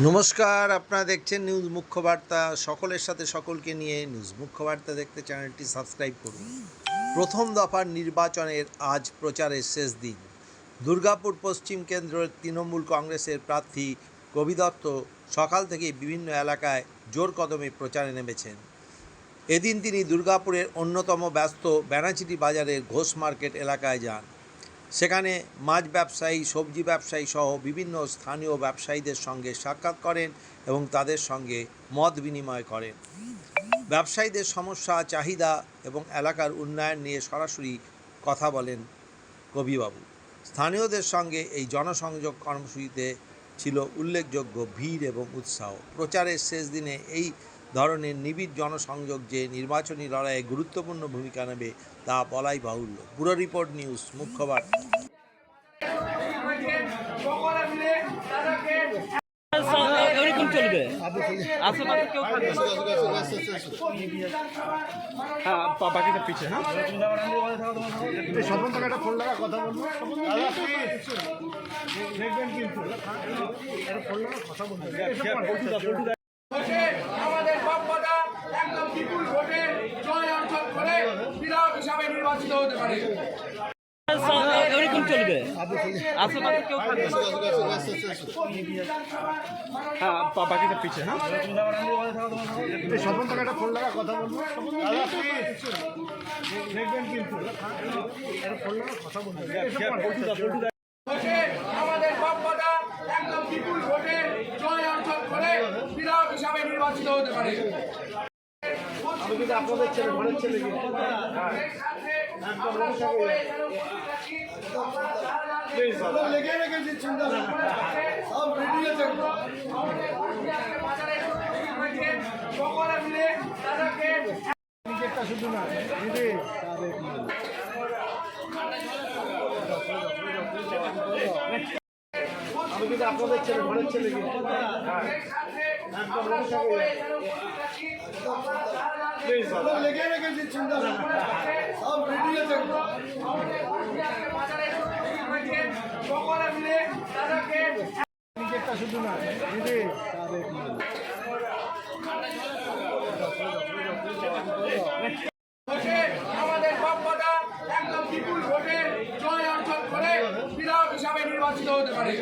নমস্কার, আপনারা দেখছেন নিউজ মুখ্য বার্তা। সকলের সাথে সকলকে নিয়ে নিউজ মুখ্য বার্তা দেখতে চ্যানেলটি সাবস্ক্রাইব করুন। প্রথম দফার নির্বাচনের আজ প্রচারের শেষ দিন। দুর্গাপুর পশ্চিম কেন্দ্রের তৃণমূল কংগ্রেসের প্রার্থী কবি দত্ত সকাল থেকে বিভিন্ন এলাকায় জোর কদমে প্রচারে নেমেছেন। এদিন তিনি দুর্গাপুরের অন্যতম ব্যস্ত ব্যানাচিটি বাজারের ঘোষ মার্কেট এলাকায় যান। সেখানে মাছ ব্যবসায়ী, সবজি ব্যবসায়ী সহ বিভিন্ন স্থানীয় ব্যবসায়ীদের সঙ্গে সাক্ষাৎ করেন এবং তাদের সঙ্গে মত বিনিময় করেন। ব্যবসায়ীদের সমস্যা, চাহিদা এবং এলাকার উন্নয়ন নিয়ে সরাসরি কথা বলেন কবিবাবু। স্থানীয়দের সঙ্গে এই জনসংযোগ কর্মসূচিতে ছিল উল্লেখযোগ্য ভিড় এবং উৎসাহ। প্রচারের শেষ দিনে এই ধরনের নিবিড় জনসংযোগ যে নির্বাচনী লড়াইয়ে গুরুত্বপূর্ণ ভূমিকা নেবে তা বলাই বাহুল্য। ব্যুরো রিপোর্ট, নিউজ মুখ্য বার্তা। চলবে আশেপাশে কেউ থাকবে হ্যাঁ বাকিটা পিছিয়ে হ্যাঁ স্বপন থেকে একটা ফোন লাগা কথা বলবো দেখবেন কিন্তু ফোন লাগা কথা বলবো আমাদের বাপ্পাদা একদম বিপুল ভোটে জয় অর্জন করে বিধায়ক হিসাবে নির্বাচিত হতে পারে। চলবে আশেপাশে কেউ থাকবে হ্যাঁ বাকিটা পিছিয়ে হ্যাঁ স্বপন থেকে একটা ফোন লাগা কথা বলবো দেখবেন কিন্তু ফোন লাগা কথা বলবো আমাদের বাপ্পাদা একদম বিপুল ভোটে জয় অর্জন করে বিধায়ক হিসাবে নির্বাচিত হতে পারে। আমি কিন্তু আপনাদের ছেলে ঘরের ছেলে লেগে রেখেছি চিন্তা সব রেডি আছে সকলে মিলে তাদেরকে নিজেরটা শুধু না দিদি আমি কিন্তু আপনাদের ছেলে ঘরের ছেলে লেগে রেখেছি চিন্তা সব রেডি আছে সকলে মিলে তাদেরকে নিজেরটা শুধু না দিদি আমাদের বাপ্পাদা একদম বিপুল ভোটে জয় অর্জন করে বিধায়ক হিসাবে নির্বাচিত হতে পারে।